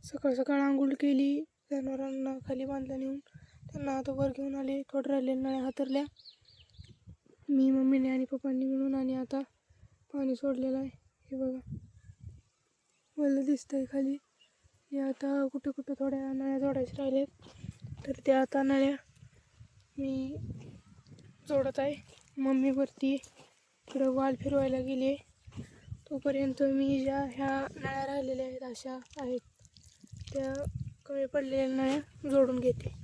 सकाळ सकाळ आंघोळ केली, जनावरांना खाली बांधलं नेऊन, त्यांना आता वर घेऊन आले. थोड्या राहिलेल्या नळ्या हातरल्या मी, मम्मीने आणि पप्पांनी मिळून, आणि आता पाणी सोडलेलं आहे. हे बघा मला दिसतंय खाली. आणि आता कुठे कुठे थोड्या नळ्या जोडायच्या राहिल्यात, तर त्या आता नळ्या मी जोडत आहे. मम्मी वरती इकडं वाल फिरवायला गेली आहे. तोपर्यंत मी ज्या ह्या नळ्या राहिलेल्या आहेत अशा आहेत त्या कमी पडलेल्या नळ्या जोडून घेते.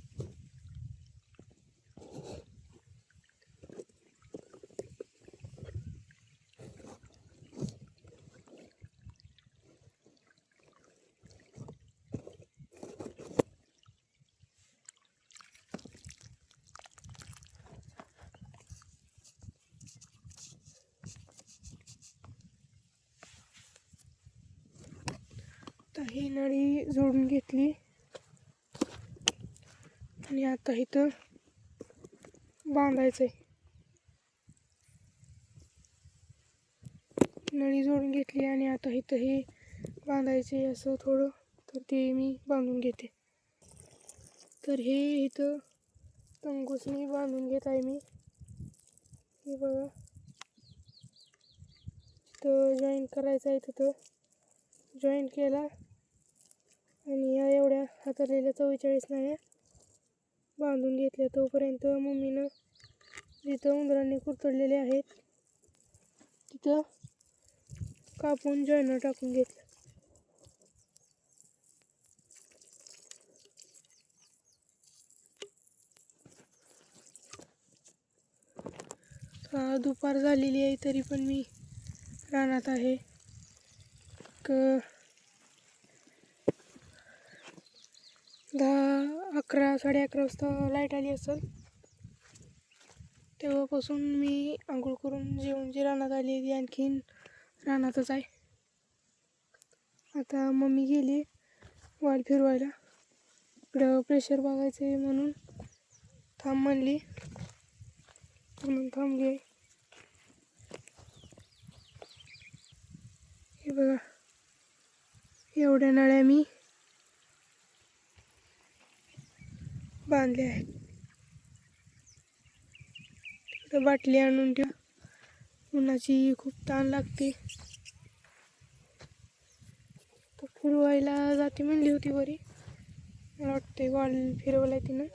आता ही नळी जोडून घेतली आणि आता इथं बांधायचंय. नळी जोडून घेतली आणि आता इथं हे बांधायचे असं थोडं, तर ते मी बांधून घेते. तर हे इथं तंगूसनी बांधून घेत आहे मी. हे बघा तर जॉईन करायचं आहे, तिथं जॉईन केला आणि या एवढ्या हाताळलेल्या 44 नळ्या बांधून घेतल्या. तोपर्यंत मम्मीनं जिथं उंदरांनी कुरतडलेले आहेत तिथं कापून जॉईनर टाकून घेतलं. दुपार झालेली आहे तरी पण मी रानात आहे. 10-11 11:30 वाजता लाईट आली असेल, तेव्हापासून मी आंघोळ करून जेवून जी रानात आली ती आणखीन रानातच आहे. आता मम्मी गेली वाल फिरवायला. इकडं प्रेशर बघायचं आहे म्हणून थांब म्हणली, म्हणून थांबली. हे बघा एवढ्या नळ्या मी बांधल्या आहेत. तिकडं बाटली आणून ठेव, उन्हाची खूप ताण लागते. तर फिरवायला जाते म्हणली होती वरी, मला वाटते वाल फिरवलाय तिनं.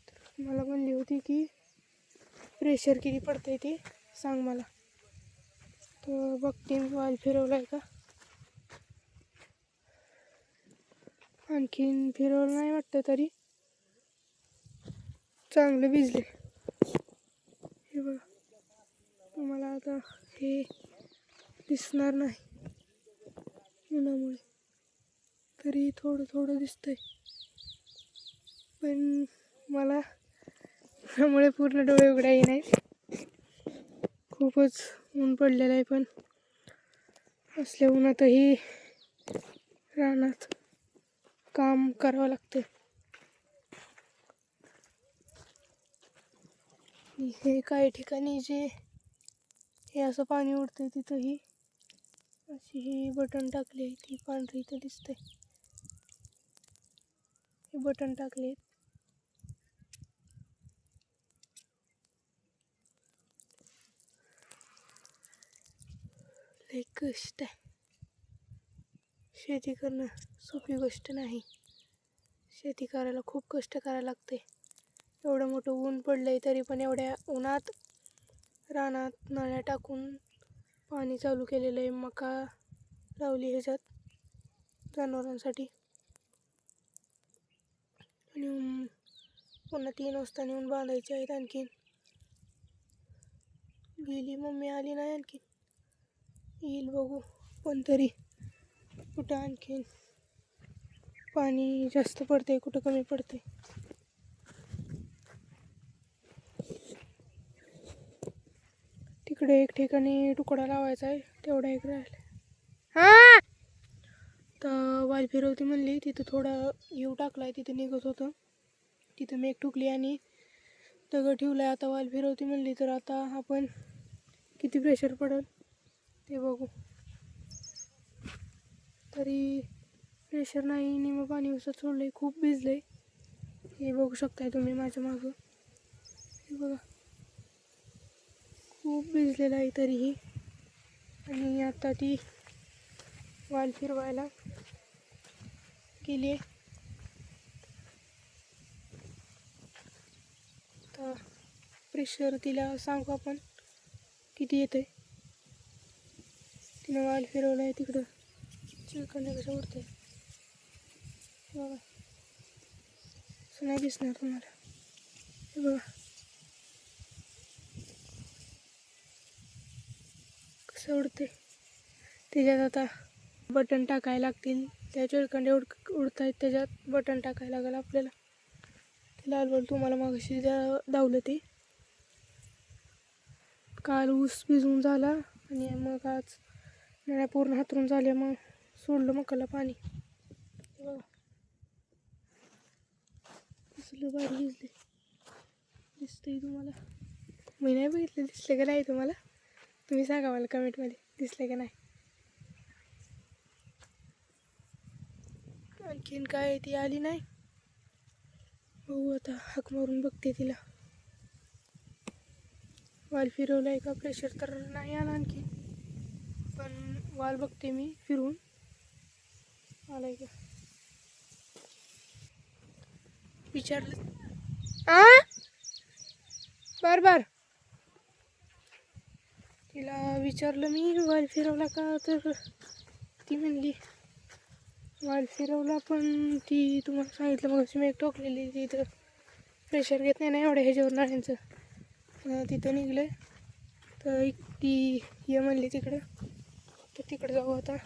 तर मला म्हणली होती की प्रेशर किती पडतंय ते सांग मला. तर बघते मी वाल फिरवलाय का. आणखीन फिरवलं नाही वाटतं, तरी चांगलं भिजले. हे बघा तुम्हाला आता हे दिसणार नाही उन्हामुळे, तरी थोडं थोडं दिसतंय, पण मला उन्हामुळे पूर्ण डोळे उघडाही नाही. खूपच ऊन पडलेलं आहे, पण असल्या उन्हातही रानात काम करावं लागतं. हे काही ठिकाणी जे हे असं पाणी उडतंय तिथंही अशी ही बटन टाकली आहे, ती पांढरी इथं दिसते. हे बटन टाकले. लई कष्ट आहे शेती करणं, सोपी गोष्ट नाही. शेती करायला खूप कष्ट करायला लागते. एवढं मोठं ऊन पडलंय तरी पण एवढ्या उन्हात रानात नळ्या टाकून पाणी चालू केलेलं आहे. मका लावली ह्याच्यात जनावरांसाठी, आणि पुन्हा 3 वाजता नेऊन बांधायचे आहेत. आणखीन गेली मम्मी, आली नाही आणखीन, येईल बघू. पण तरी कुठं आणखीन पाणी जास्त पडते, कुठं कमी पडते. तिकडे एक ठिकाणी तुकडा लावायचा आहे, तेवढा एक राहिला. हा तर वाल फिरवती म्हणली, तिथं थोडा येऊ टाकलाय, तिथं निघत होतं, तिथं मेघ टुकली आणि दगड ठेवलाय. आता वाल फिरवती म्हणली, तर आता आपण किती प्रेशर पडेल ते बघू. तरी प्रेशर नाही, निम पाणी उसत सोडलं आहे, खूप भिजलं आहे. हे बघू शकताय तुम्ही माझ्या मागं, हे बघा खूप भिजलेलं आहे तरीही. आणि आता ती वाल फिरवायला गेली आहे. तर प्रेशर तिला सांगू आपण किती येतं. तिनं वाल फिरवलं आहे तिकडं, चिळकंड्या कसं उडते बघा, असं नाही दिसणार तुम्हाला. हे बघा कसं उडते. त्याच्यात आता बटन टाकायला लागतील, त्या चिळकंड्या उडत आहेत त्याच्यात बटन टाकायला लागेल आपल्याला. ते लाल बॉल तुम्हाला मागाशी दावलं ते. काल ऊस भिजवून झाला आणि मग आज नळ्या पूर्ण हातरून झाल्या, मग सोडलं मकाला पाणी. बघा कसलं भारी भिजले, दिसतंय तुम्हाला. मी नाही बघितलं, दिसलं का नाही तुम्हाला? तुम्ही सांगा मला कमेंटमध्ये दिसलं का नाही. आणखीन काय ती आली नाही, बघू आता हाक मारून बघते तिला. वाल फिरवलाय का? प्रेशर तर नाही आला आणखी, पण वाल बघते मी फिरून आलाय का विचारलं. बार तिला विचारलं मी वाल फिरवला का, तर ती म्हणली वाल फिरवला, पण ती तुम्हाला सांगितलं मग मी एक टोकलेली तिथं प्रेशर घेत नाही ना एवढ्या ह्याच्यावर नाण्यांचं. तिथं निघलं तर ती ये म्हणली तिकडं, तर तिकडं जाऊ आता,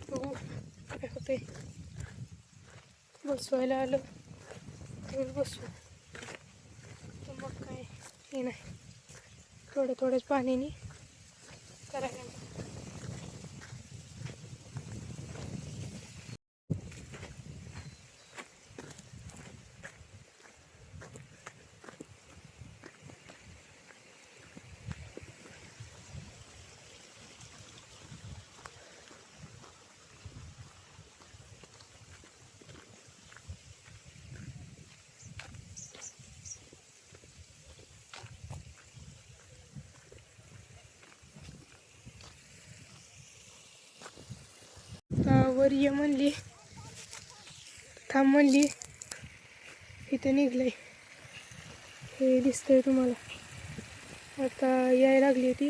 बघू काय होतंय. बसवायला आलं तर बसू, तर मग काय हे नाही, थोड्याच पाण्याने करायला. वर ये म्हणली, थांब म्हणली, इथं निघलंय हे दिसतंय तुम्हाला. आता यायला लागली ती,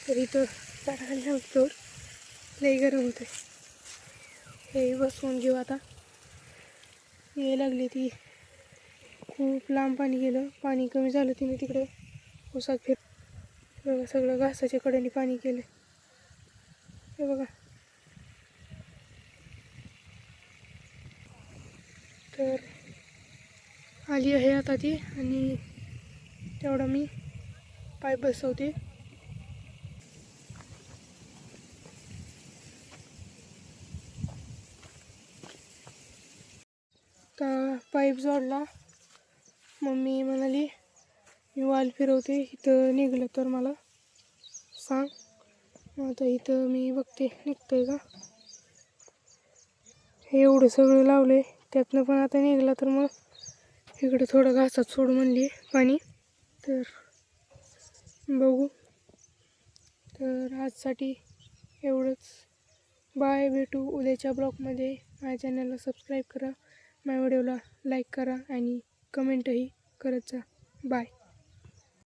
तर इथं चढायला लागतो, लई गरम होतंय. हे बसवून घेऊ आता. यायला लागली ती, खूप लांब पाणी गेलं, पाणी कमी झालं तिने तिकडं उसात फिर. बघा सगळं घासाच्या कडेने पाणी केलं, हे बघा. तर आली आहे आता ती, आणि तेवढं मी पाईप बसवते. तर पाईप जोडला, मम्मी म्हणाली मी वाल फिरवते, इथं निघलं तर मला सांग. आता इथं मी बघते निघतंय का. हे एवढं सगळं लावलंय, त्यातनं पण आता निघला तर मग इकडं थोडं घासात सोड म्हणली पाणी. तर बघू. तर आजसाठी एवढंच. बाय, भेटू उद्याच्या ब्लॉगमध्ये. माझ्या चॅनलला सबस्क्राईब करा, माझ्या व्हिडिओला लाईक करा आणि कमेंटही करत जा. बाय.